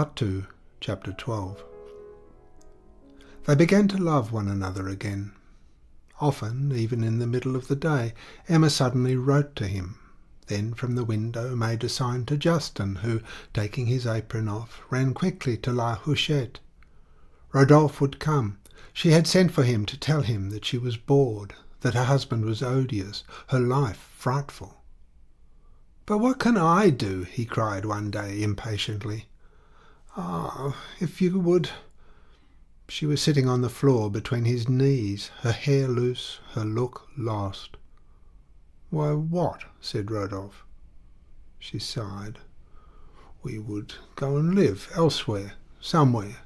Part 2, Chapter 12. They began to love one another again. Often, even in the middle of the day, Emma suddenly wrote to him, then from the window made a sign to Justin, who, taking his apron off, ran quickly to La Huchette. Rodolphe would come. She had sent for him to tell him that she was bored, that her husband was odious, her life frightful. "But what can I do?" he cried one day impatiently. "Ah, if you would—" She was sitting on the floor between his knees, her hair loose, her look lost. "Why, what?" said Rodolphe. She sighed. "We would go and live elsewhere, somewhere."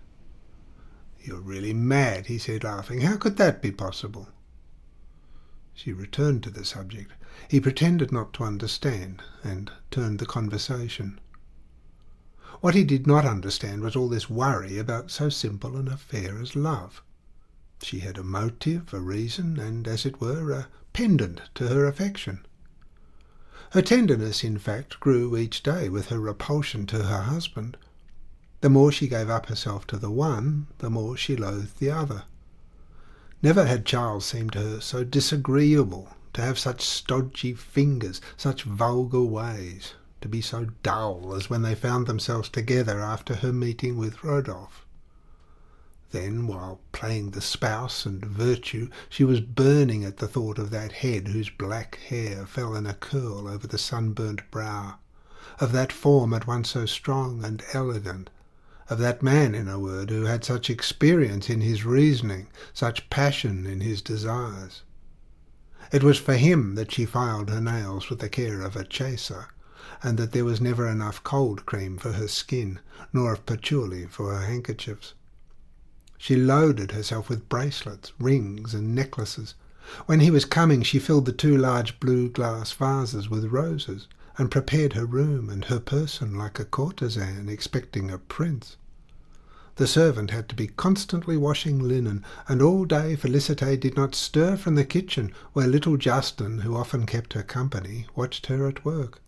"You're really mad," he said, laughing. "How could that be possible?" She returned to the subject. He pretended not to understand, and turned the conversation. What he did not understand was all this worry about so simple an affair as love. She had a motive, a reason, and, as it were, a pendant to her affection. Her tenderness, in fact, grew each day with her repulsion to her husband. The more she gave up herself to the one, the more she loathed the other. Never had Charles seemed to her so disagreeable, to have such stodgy fingers, such vulgar ways, to be so dull as when they found themselves together after her meeting with Rodolphe. Then, while playing the spouse and virtue, she was burning at the thought of that head whose black hair fell in a curl over the sunburnt brow, of that form at once so strong and elegant, of that man, in a word, who had such experience in his reasoning, such passion in his desires. It was for him that she filed her nails with the care of a chaser, and that there was never enough cold cream for her skin, nor of patchouli for her handkerchiefs. She loaded herself with bracelets, rings, and necklaces. When he was coming, she filled the 2 large blue glass vases with roses, and prepared her room and her person like a courtesan expecting a prince. The servant had to be constantly washing linen, and all day Félicité did not stir from the kitchen, where little Justin, who often kept her company, watched her at work.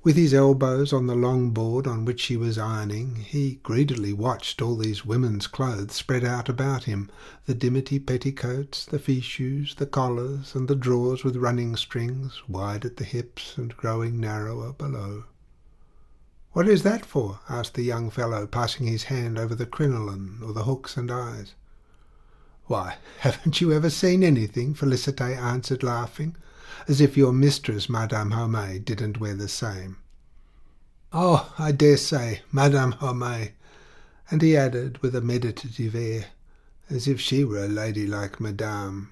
With his elbows on the long board on which she was ironing, he greedily watched all these women's clothes spread out about him, the dimity petticoats, the fichus, the collars, and the drawers with running strings, wide at the hips and growing narrower below. "What is that for?" asked the young fellow, passing his hand over the crinoline or the hooks and eyes. "Why, haven't you ever seen anything?" Félicité answered, laughing, "as if your mistress, Madame Homais, didn't wear the same." "Oh, I dare say, Madame Homais," and he added, with a meditative air, "as if she were a lady like Madame."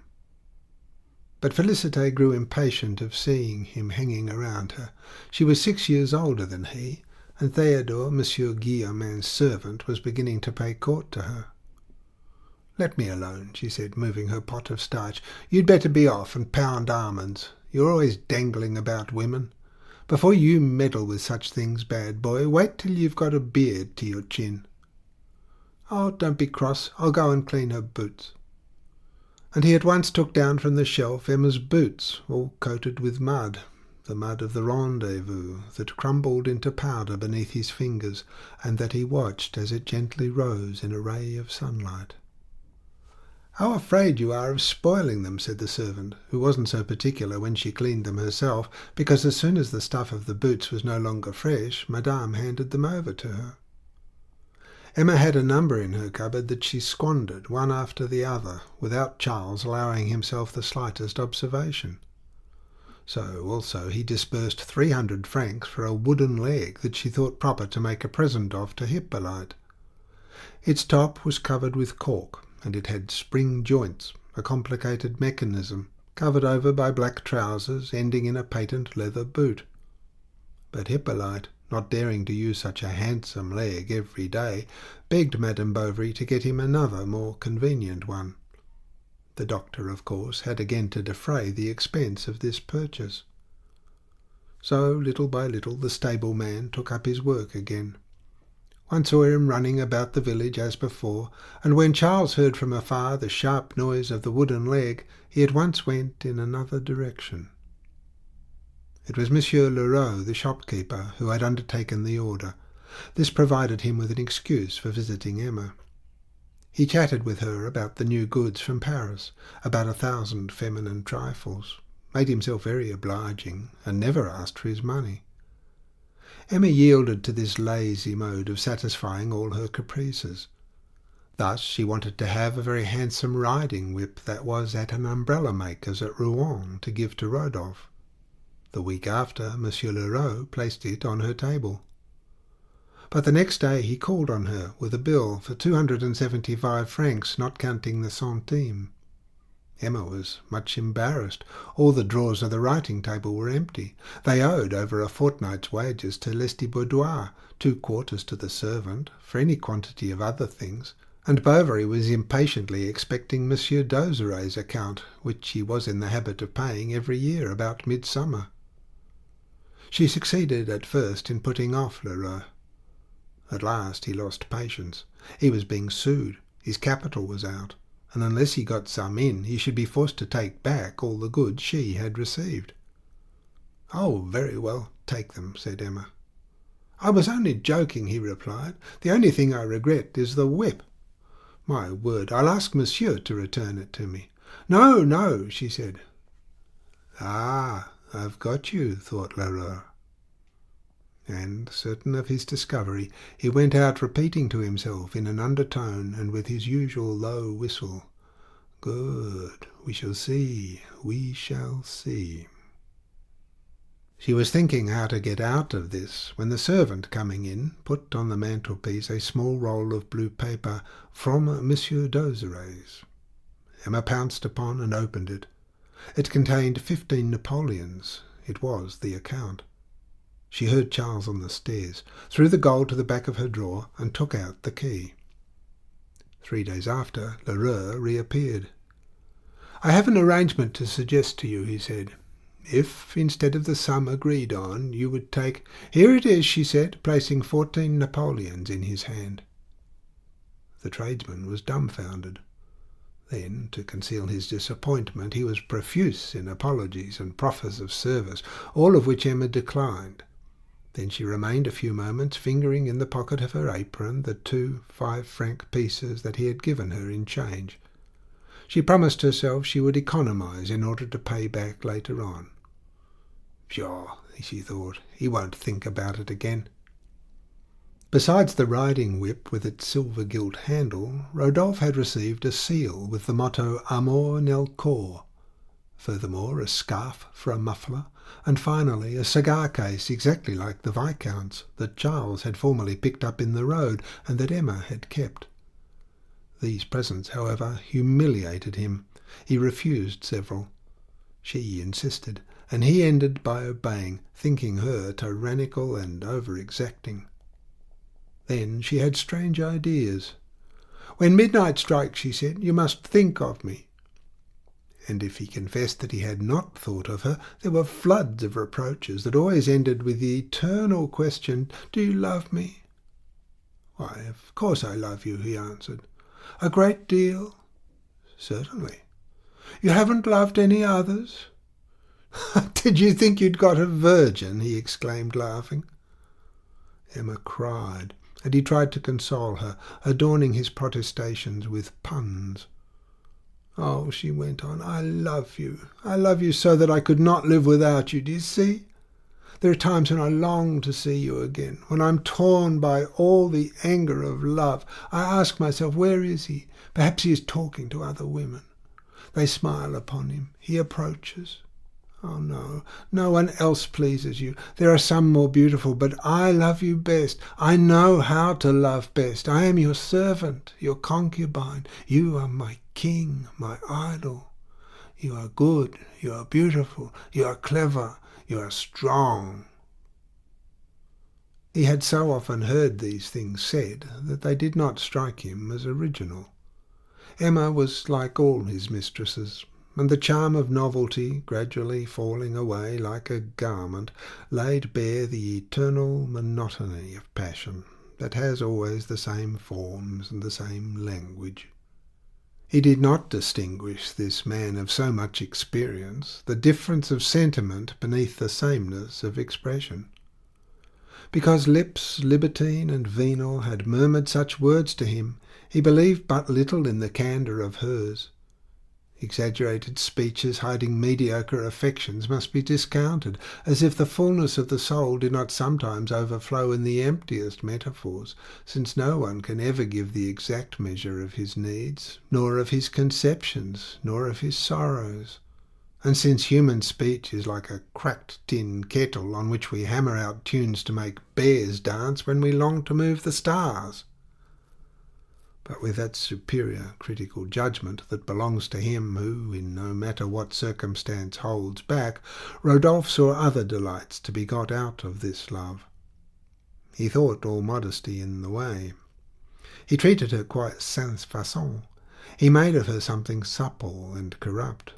But Félicité grew impatient of seeing him hanging around her. She was 6 years older than he, and Théodore, Monsieur Guillaumin's servant, was beginning to pay court to her. "Let me alone," she said, moving her pot of starch. "You'd better be off and pound almonds. You're always dangling about women. Before you meddle with such things, bad boy, wait till you've got a beard to your chin." "Oh, don't be cross. I'll go and clean her boots." And he at once took down from the shelf Emma's boots, all coated with mud, the mud of the rendezvous, that crumbled into powder beneath his fingers, and that he watched as it gently rose in a ray of sunlight. "How afraid you are of spoiling them," said the servant, who wasn't so particular when she cleaned them herself, because as soon as the stuff of the boots was no longer fresh, Madame handed them over to her. Emma had a number in her cupboard that she squandered, one after the other, without Charles allowing himself the slightest observation. So also he disbursed 300 francs for a wooden leg that she thought proper to make a present of to Hippolyte. Its top was covered with cork, and it had spring joints, a complicated mechanism, covered over by black trousers ending in a patent leather boot. But Hippolyte, not daring to use such a handsome leg every day, begged Madame Bovary to get him another, more convenient one. The doctor, of course, had again to defray the expense of this purchase. So, little by little, the stable-man took up his work again. One saw him running about the village as before, and when Charles heard from afar the sharp noise of the wooden leg, he at once went in another direction. It was Monsieur Leroux, the shopkeeper, who had undertaken the order, This provided him with an excuse for visiting Emma. He chatted with her about the new goods from Paris, about 1,000 feminine trifles, made himself very obliging, and never asked for his money. Emma yielded to this lazy mode of satisfying all her caprices. Thus she wanted to have a very handsome riding whip that was at an umbrella maker's at Rouen to give to Rodolphe. The week after, Monsieur Leroux placed it on her table. But the next day he called on her with a bill for 275 francs, not counting the centime. Emma was much embarrassed. All the drawers of the writing table were empty. They owed over a fortnight's wages to Lestiboudois, 2 quarters to the servant, for any quantity of other things, and Bovary was impatiently expecting Monsieur Dozeret's account, which he was in the habit of paying every year about midsummer. She succeeded at first in putting off Leroux. At last he lost patience. He was being sued. His capital was out, and unless he got some in, he should be forced to take back all the goods she had received. "Oh, very well, take them," said Emma. "I was only joking," he replied. "The only thing I regret is the whip. My word, I'll ask Monsieur to return it to me." "No, no," she said. "Ah, I've got you," thought Leroux. And, certain of his discovery, he went out repeating to himself in an undertone and with his usual low whistle, "Good, we shall see, we shall see." She was thinking how to get out of this, when the servant, coming in, put on the mantelpiece a small roll of blue paper from Monsieur Dozeret's. Emma pounced upon and opened it. It contained 15 Napoleons. It was the account. She heard Charles on the stairs, threw the gold to the back of her drawer, and took out the key. 3 days after, Leroux reappeared. "I have an arrangement to suggest to you," he said. "If, instead of the sum agreed on, you would take—" "Here it is," she said, placing 14 Napoleons in his hand. The tradesman was dumbfounded. Then, to conceal his disappointment, he was profuse in apologies and proffers of service, all of which Emma declined. Then she remained a few moments, fingering in the pocket of her apron the 2 5-franc pieces that he had given her in change. She promised herself she would economize in order to pay back later on. "Pshaw," she thought, "he won't think about it again." Besides the riding whip with its silver-gilt handle, Rodolphe had received a seal with the motto "Amour nel corps." Furthermore, a scarf for a muffler, and finally a cigar-case exactly like the Viscount's that Charles had formerly picked up in the road and that Emma had kept. These presents, however, humiliated him. He refused several. She insisted, and he ended by obeying, thinking her tyrannical and over-exacting. Then she had strange ideas. "When midnight strikes," she said, "you must think of me." And if he confessed that he had not thought of her, there were floods of reproaches that always ended with the eternal question, "Do you love me?" "Why, of course I love you," he answered. "A great deal?" "Certainly." "You haven't loved any others?" "Did you think you'd got a virgin?" he exclaimed, laughing. Emma cried, and he tried to console her, adorning his protestations with puns. "Oh," she went on, "I love you. I love you so that I could not live without you. Do you see? There are times when I long to see you again, when I'm torn by all the anger of love. I ask myself, where is he? Perhaps he is talking to other women. They smile upon him. He approaches. Oh, no, no one else pleases you. There are some more beautiful, but I love you best. I know how to love best. I am your servant, your concubine. You are my king, my idol. You are good, you are beautiful, you are clever, you are strong." He had so often heard these things said that they did not strike him as original. Emma was like all his mistresses, and the charm of novelty, gradually falling away like a garment, laid bare the eternal monotony of passion that has always the same forms and the same language. He did not distinguish, this man of so much experience, the difference of sentiment beneath the sameness of expression. Because lips libertine and venal had murmured such words to him, he believed but little in the candour of hers. Exaggerated speeches hiding mediocre affections must be discounted, as if the fullness of the soul did not sometimes overflow in the emptiest metaphors, since no one can ever give the exact measure of his needs, nor of his conceptions, nor of his sorrows. And since human speech is like a cracked tin kettle on which we hammer out tunes to make bears dance when we long to move the stars. But with that superior critical judgment that belongs to him who, in no matter what circumstance, holds back, Rodolphe saw other delights to be got out of this love. He thought all modesty in the way. He treated her quite sans façon. He made of her something supple and corrupt.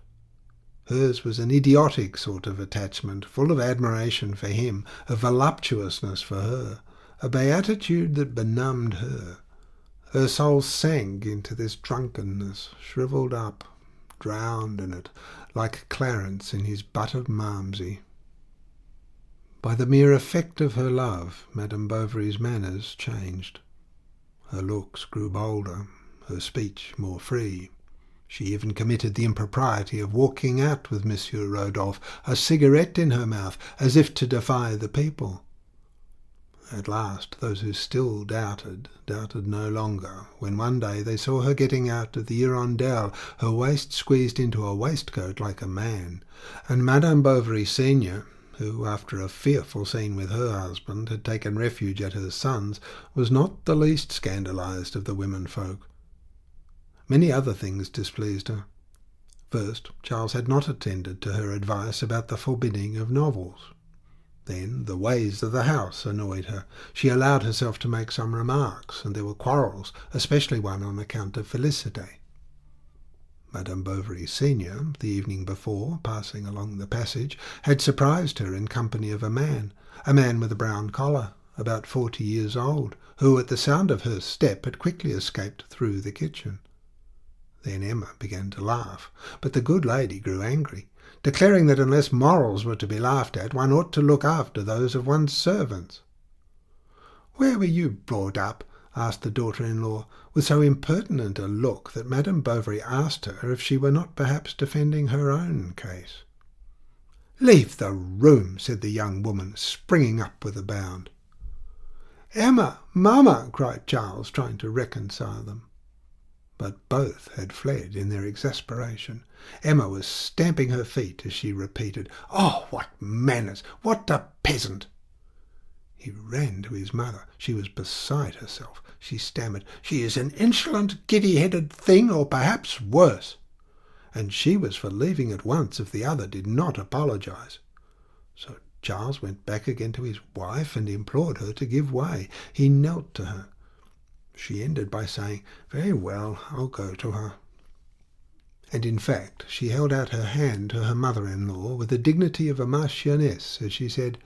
Hers was an idiotic sort of attachment, full of admiration for him, a voluptuousness for her, a beatitude that benumbed her. Her soul sank into this drunkenness, shrivelled up, drowned in it, like Clarence in his butt of Malmsey. By the mere effect of her love, Madame Bovary's manners changed. Her looks grew bolder, her speech more free. She even committed the impropriety of walking out with Monsieur Rodolphe, a cigarette in her mouth, as if to defy the people. At last, those who still doubted no longer, when one day they saw her getting out of the Hirondelle, her waist squeezed into a waistcoat like a man, and Madame Bovary senior, who, after a fearful scene with her husband, had taken refuge at her son's, was not the least scandalized of the women-folk. Many other things displeased her. First, Charles had not attended to her advice about the forbidding of novels. Then the ways of the house annoyed her. She allowed herself to make some remarks, and there were quarrels, especially one on account of Félicité. Madame Bovary senior, the evening before, passing along the passage, had surprised her in company of a man with a brown collar, about 40 years old, who at the sound of her step had quickly escaped through the kitchen. Then Emma began to laugh, but the good lady grew angry, declaring that unless morals were to be laughed at, one ought to look after those of one's servants. "Where were you brought up?" asked the daughter-in-law, with so impertinent a look that Madame Bovary asked her if she were not perhaps defending her own case. "Leave the room," said the young woman, springing up with a bound. "Emma! Mamma!" cried Charles, trying to reconcile them. But both had fled in their exasperation. Emma was stamping her feet as she repeated, "Oh, what manners! What a peasant!" He ran to his mother. She was beside herself. She stammered, "She is an insolent, giddy-headed thing, or perhaps worse." And she was for leaving at once if the other did not apologize. So Charles went back again to his wife and implored her to give way. He knelt to her. She ended by saying, "Very well, I'll go to her." And in fact she held out her hand to her mother-in-law with the dignity of a marchioness as she said,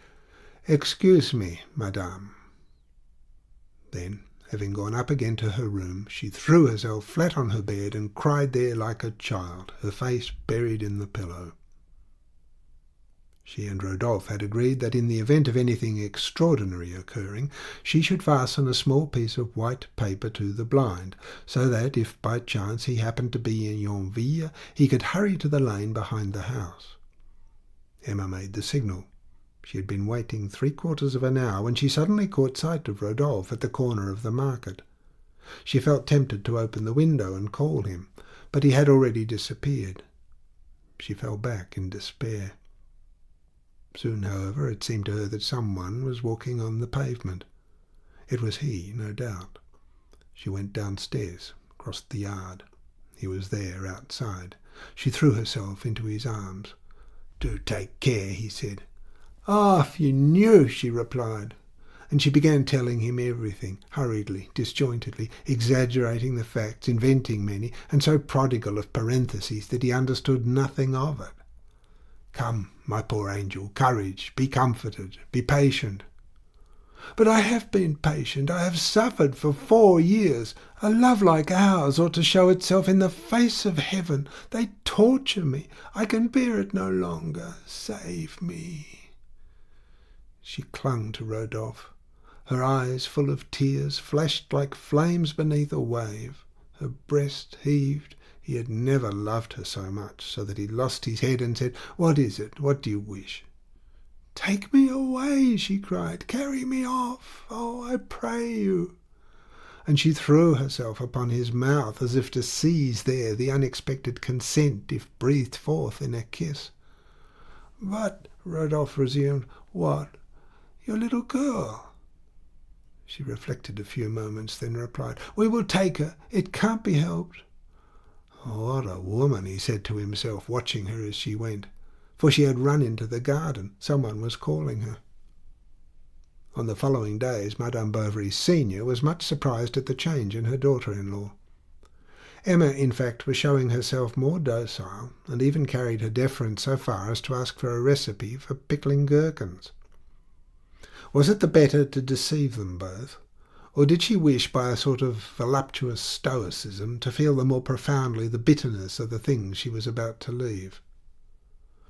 "Excuse me, madame." Then, having gone up again to her room, she threw herself flat on her bed and cried there like a child, her face buried in the pillow. She and Rodolphe had agreed that in the event of anything extraordinary occurring, she should fasten a small piece of white paper to the blind, so that if by chance he happened to be in Yonville, he could hurry to the lane behind the house. Emma made the signal. She had been waiting 3/4 of an hour when she suddenly caught sight of Rodolphe at the corner of the market. She felt tempted to open the window and call him, but he had already disappeared. She fell back in despair. Soon, however, it seemed to her that someone was walking on the pavement. It was he, no doubt. She went downstairs, crossed the yard. He was there, outside. She threw herself into his arms. "Do take care," he said. "Ah, if you knew," she replied. And she began telling him everything, hurriedly, disjointedly, exaggerating the facts, inventing many, and so prodigal of parentheses that he understood nothing of it. "Come, my poor angel, courage, be comforted, be patient." "But I have been patient. I have suffered for 4 years. A love like ours ought to show itself in the face of heaven. They torture me. I can bear it no longer. Save me." She clung to Rodolphe. Her eyes, full of tears, flashed like flames beneath a wave. Her breast heaved. He had never loved her so much, so that he lost his head and said, "What is it? What do you wish?" "Take me away," she cried. "Carry me off. Oh, I pray you." And she threw herself upon his mouth as if to seize there the unexpected consent if breathed forth in a kiss. "But," Rodolphe resumed, "what? Your little girl?" She reflected a few moments, then replied, "We will take her. It can't be helped." "What a woman," he said to himself, watching her as she went, for she had run into the garden. Someone was calling her. On the following days, Madame Bovary senior was much surprised at the change in her daughter-in-law. Emma, in fact, was showing herself more docile, and even carried her deference so far as to ask for a recipe for pickling gherkins. Was it the better to deceive them both, or did she wish by a sort of voluptuous stoicism to feel the more profoundly the bitterness of the things she was about to leave?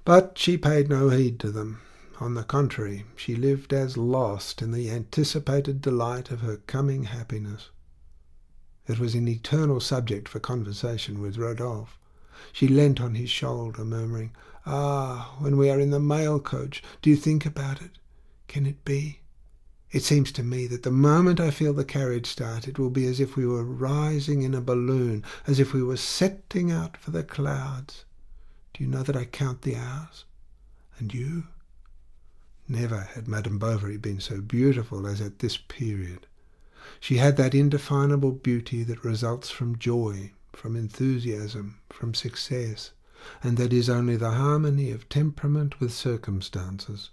But she paid no heed to them. On the contrary, she lived as lost in the anticipated delight of her coming happiness. It was an eternal subject for conversation with Rodolphe. She leant on his shoulder, murmuring, "Ah, when we are in the mail coach, do you think about it? Can it be? It seems to me that the moment I feel the carriage start, it will be as if we were rising in a balloon, as if we were setting out for the clouds. Do you know that I count the hours? And you?" Never had Madame Bovary been so beautiful as at this period. She had that indefinable beauty that results from joy, from enthusiasm, from success, and that is only the harmony of temperament with circumstances.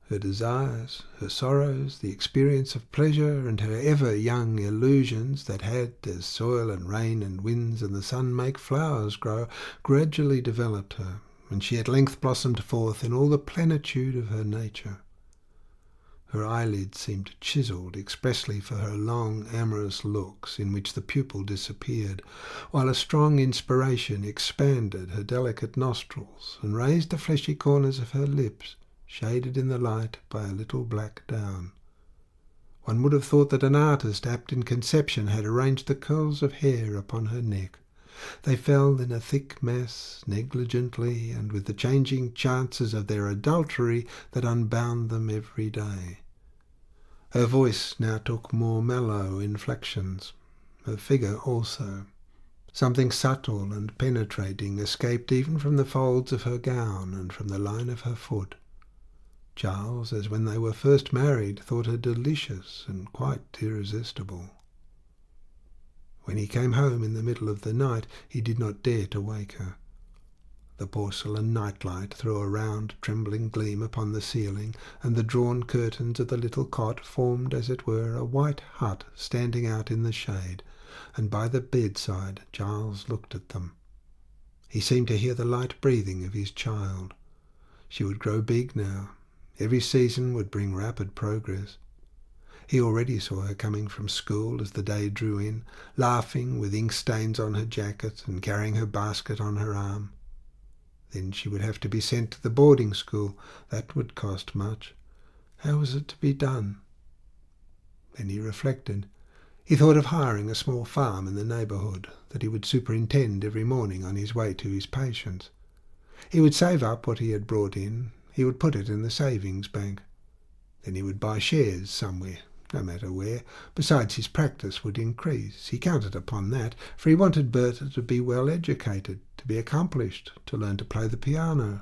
Her desires, her sorrows, the experience of pleasure, and her ever-young illusions that had, as soil and rain and winds and the sun make flowers grow, gradually developed her, and she at length blossomed forth in all the plenitude of her nature. Her eyelids seemed chiselled expressly for her long, amorous looks, in which the pupil disappeared, while a strong inspiration expanded her delicate nostrils and raised the fleshy corners of her lips, shaded in the light by a little black down. One would have thought that an artist apt in conception had arranged the curls of hair upon her neck. They fell in a thick mass, negligently, and with the changing chances of their adultery that unbound them every day. Her voice now took more mellow inflections, her figure also. Something subtle and penetrating escaped even from the folds of her gown and from the line of her foot. Charles, as when they were first married, thought her delicious and quite irresistible. When he came home in the middle of the night, he did not dare to wake her. The porcelain nightlight threw a round, trembling gleam upon the ceiling, and the drawn curtains of the little cot formed, as it were, a white hut standing out in the shade, and by the bedside Charles looked at them. He seemed to hear the light breathing of his child. She would grow big now. Every season would bring rapid progress. He already saw her coming from school as the day drew in, laughing with ink stains on her jacket and carrying her basket on her arm. Then she would have to be sent to the boarding school. That would cost much. How was it to be done? Then he reflected. He thought of hiring a small farm in the neighbourhood that he would superintend every morning on his way to his patients. He would save up what he had brought in. He would put it in the savings bank. Then he would buy shares somewhere, no matter where. Besides, his practice would increase. He counted upon that, for he wanted Bertha to be well educated, to be accomplished, to learn to play the piano.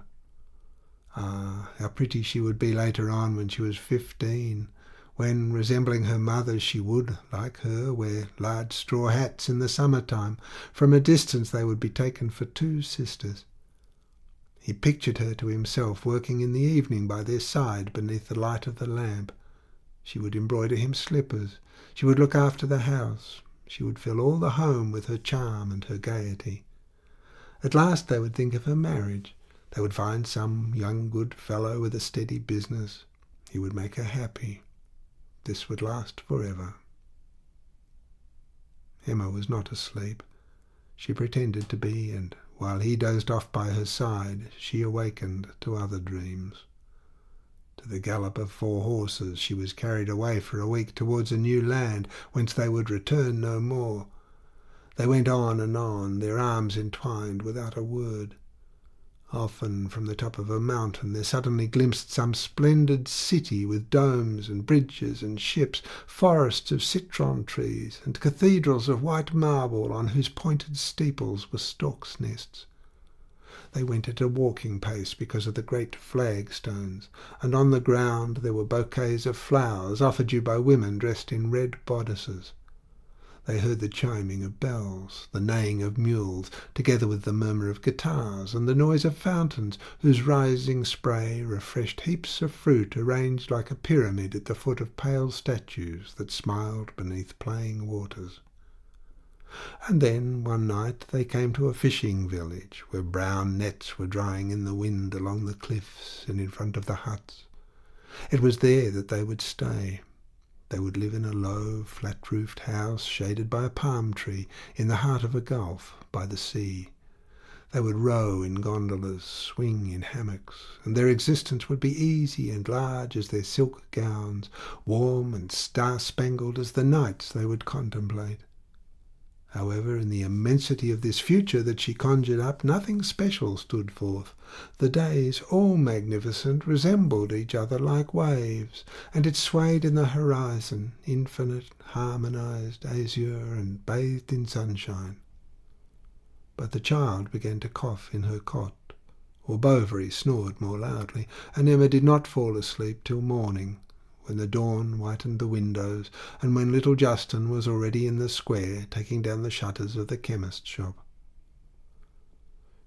Ah, how pretty she would be later on when she was 15, when, resembling her mother, she would, like her, wear large straw hats in the summer-time. From a distance they would be taken for two sisters. He pictured her to himself working in the evening by their side beneath the light of the lamp. She would embroider him slippers. She would look after the house. She would fill all the home with her charm and her gaiety. At last they would think of her marriage. They would find some young good fellow with a steady business. He would make her happy. This would last forever. Emma was not asleep. She pretended to be, and while he dozed off by her side, she awakened to other dreams. To the gallop of 4 horses she was carried away for a week towards a new land, whence they would return no more. They went on, their arms entwined, without a word. Often from the top of a mountain there suddenly glimpsed some splendid city with domes and bridges and ships, forests of citron trees, and cathedrals of white marble on whose pointed steeples were storks' nests. They went at a walking pace because of the great flagstones, and on the ground there were bouquets of flowers offered you by women dressed in red bodices. They heard the chiming of bells, the neighing of mules, together with the murmur of guitars and the noise of fountains, whose rising spray refreshed heaps of fruit arranged like a pyramid at the foot of pale statues that smiled beneath playing waters. And then, one night, they came to a fishing village, where brown nets were drying in the wind along the cliffs and in front of the huts. It was there that they would stay. They would live in a low, flat-roofed house shaded by a palm tree in the heart of a gulf by the sea. They would row in gondolas, swing in hammocks, and their existence would be easy and large as their silk gowns, warm and star-spangled as the nights they would contemplate. However, in the immensity of this future that she conjured up, nothing special stood forth. The days, all magnificent, resembled each other like waves, and it swayed in the horizon, infinite, harmonized, azure, and bathed in sunshine. But the child began to cough in her cot, or Bovary snored more loudly, and Emma did not fall asleep till morning, when the dawn whitened the windows, and when little Justin was already in the square, taking down the shutters of the chemist's shop.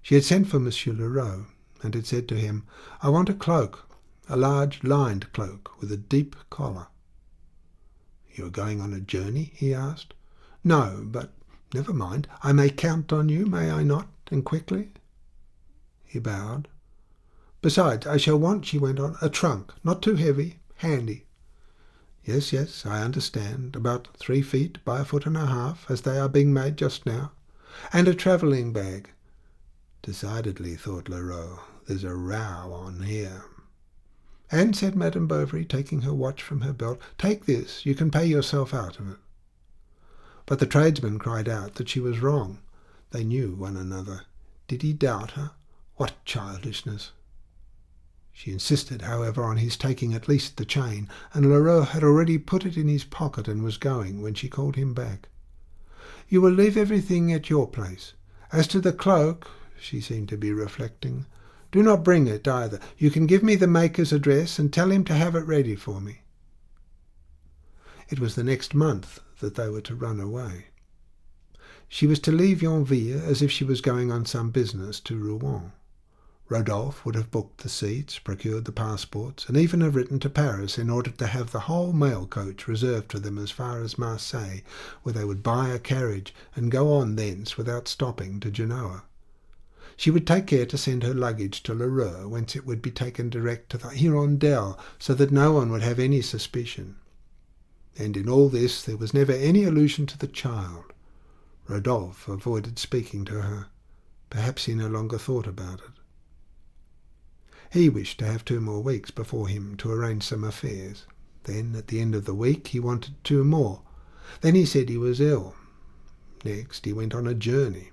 She had sent for Monsieur Leroux, and had said to him, "I want a cloak, a large lined cloak with a deep collar." "You are going on a journey?" he asked. "No, but never mind. I may count on you, may I not, and quickly?" He bowed. "Besides, I shall want," she went on, "a trunk, not too heavy, handy." Yes, I understand. About 3 feet by 1.5 feet, as they are being made just now. And a travelling bag." "Decidedly," thought Leroux, "there's a row on here." "And," said Madame Bovary, taking her watch from her belt, "take this. You can pay yourself out of it." But the tradesman cried out that she was wrong. They knew one another. Did he doubt her? What childishness! She insisted, however, on his taking at least the chain, and Leroux had already put it in his pocket and was going, when she called him back. "You will leave everything at your place. As to the cloak," she seemed to be reflecting, "do not bring it either. You can give me the maker's address and tell him to have it ready for me." It was the next month that they were to run away. She was to leave Yonville as if she was going on some business to Rouen. Rodolphe would have booked the seats, procured the passports, and even have written to Paris in order to have the whole mail coach reserved for them as far as Marseille, where they would buy a carriage and go on thence without stopping to Genoa. She would take care to send her luggage to Lheureux, whence it would be taken direct to the Hirondelle, so that no one would have any suspicion. And in all this there was never any allusion to the child. Rodolphe avoided speaking to her. Perhaps he no longer thought about it. He wished to have 2 more weeks before him to arrange some affairs. Then, at the end of the week, he wanted 2 more. Then he said he was ill. Next, he went on a journey.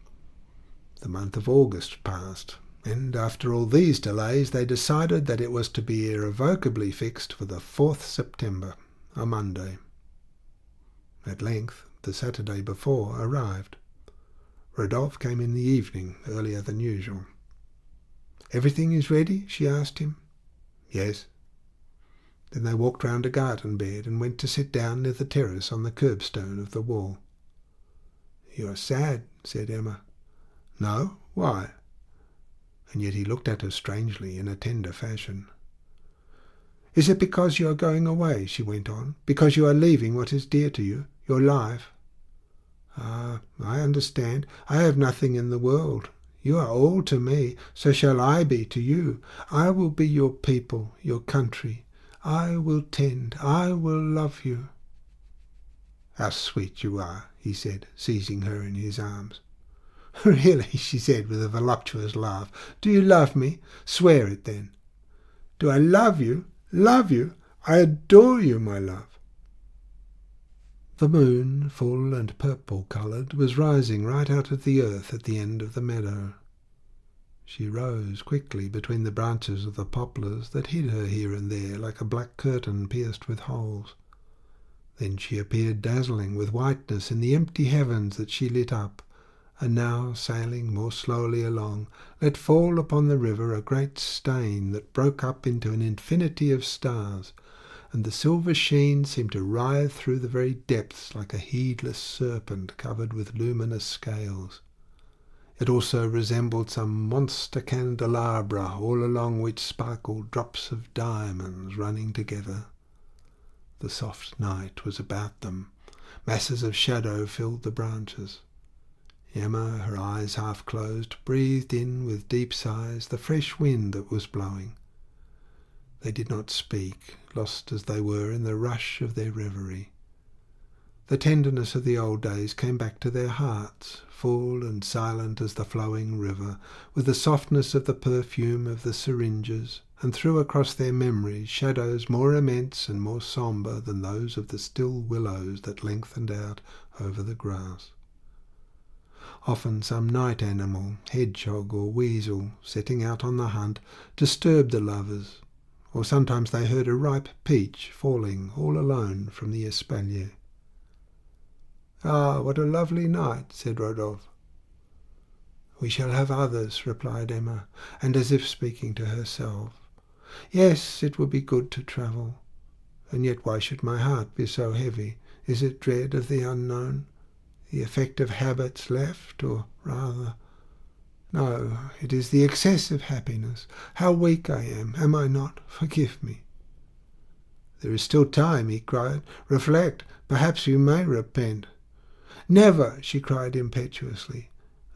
The month of August passed, and after all these delays, they decided that it was to be irrevocably fixed for the 4th September, a Monday. At length, the Saturday before arrived. Rodolphe came in the evening, earlier than usual. "Everything is ready?" she asked him. "Yes." Then they walked round a garden bed and went to sit down near the terrace on the curbstone of the wall. "You are sad," said Emma. "No, why?" And yet he looked at her strangely in a tender fashion. "Is it because you are going away?" she went on. "Because you are leaving what is dear to you, your life?" "Ah, I understand. I have nothing in the world. You are all to me, so shall I be to you. I will be your people, your country. I will tend, I will love you." "How sweet you are," he said, seizing her in his arms. "Really," she said with a voluptuous laugh. "Do you love me? Swear it then." "Do I love you? Love you? I adore you, my love." The moon, full and purple-coloured, was rising right out of the earth at the end of the meadow. She rose quickly between the branches of the poplars that hid her here and there like a black curtain pierced with holes. Then she appeared dazzling with whiteness in the empty heavens that she lit up, and now, sailing more slowly along, let fall upon the river a great stain that broke up into an infinity of stars, and the silver sheen seemed to writhe through the very depths like a heedless serpent covered with luminous scales. It also resembled some monster candelabra, all along which sparkled drops of diamonds running together. The soft night was about them. Masses of shadow filled the branches. Emma, her eyes half closed, breathed in with deep sighs the fresh wind that was blowing. They did not speak, lost as they were in the rush of their reverie. The tenderness of the old days came back to their hearts, full and silent as the flowing river, with the softness of the perfume of the syringes, and threw across their memories shadows more immense and more sombre than those of the still willows that lengthened out over the grass. Often some night animal, hedgehog or weasel, setting out on the hunt, disturbed the lovers, or sometimes they heard a ripe peach falling all alone from the espalier. "Ah, what a lovely night," said Rodolphe. "We shall have others," replied Emma, and as if speaking to herself. "Yes, it will be good to travel. And yet why should my heart be so heavy? Is it dread of the unknown? The effect of habits left, or rather... No, it is the excess of happiness. How weak I am I not? Forgive me." "There is still time," he cried. "Reflect. Perhaps you may repent." "Never!" she cried impetuously,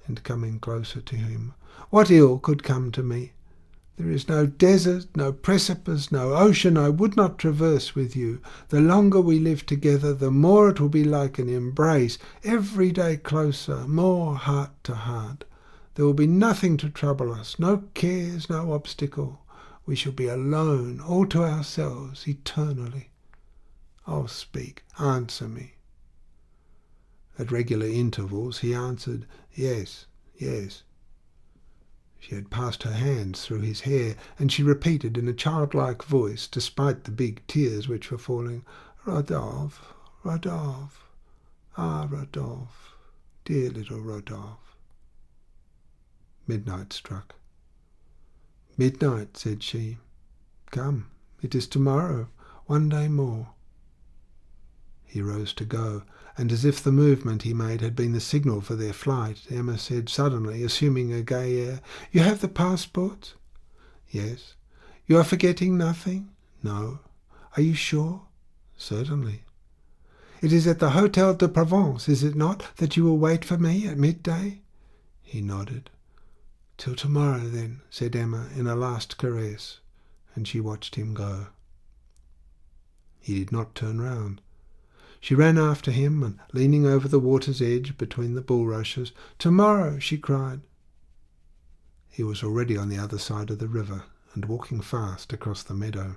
and coming closer to him. "What ill could come to me? There is no desert, no precipice, no ocean I would not traverse with you. The longer we live together, the more it will be like an embrace, every day closer, more heart to heart. There will be nothing to trouble us, no cares, no obstacle. We shall be alone, all to ourselves, eternally. Oh, speak, answer me." At regular intervals he answered, "Yes, yes." She had passed her hands through his hair, and she repeated in a childlike voice, despite the big tears which were falling, "Rodolphe, Rodolphe, ah, Rodolphe, dear little Rodolphe." Midnight struck. "Midnight," said she. "Come, it is tomorrow, one day more." He rose to go, and as if the movement he made had been the signal for their flight, Emma said suddenly, assuming a gay air, "You have the passports?" "Yes." "You are forgetting nothing?" "No." "Are you sure?" "Certainly." "It is at the Hotel de Provence, is it not, that you will wait for me at midday?" He nodded. "Till tomorrow, then," said Emma in a last caress, and she watched him go. He did not turn round. She ran after him, and leaning over the water's edge between the bulrushes, "Tomorrow!" she cried. He was already on the other side of the river, and walking fast across the meadow.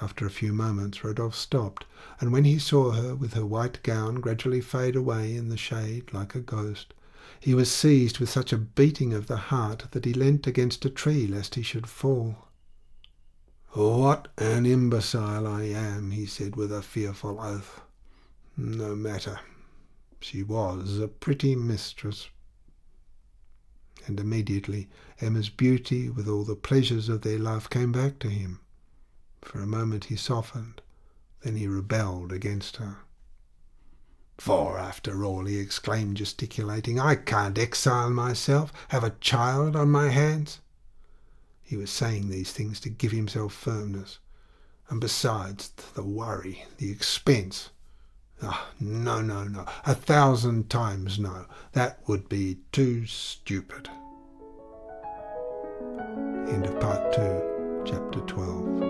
After a few moments Rodolphe stopped, and when he saw her with her white gown gradually fade away in the shade like a ghost, he was seized with such a beating of the heart that he leant against a tree lest he should fall. "What an imbecile I am," he said with a fearful oath. "No matter. She was a pretty mistress." And immediately Emma's beauty with all the pleasures of their love came back to him. For a moment he softened, then he rebelled against her. "For, after all," he exclaimed, gesticulating, "I can't exile myself, have a child on my hands." He was saying these things to give himself firmness. And besides, the worry, the expense. Ah, no, no, no, 1,000 times no. That would be too stupid. End of part 2, chapter 12.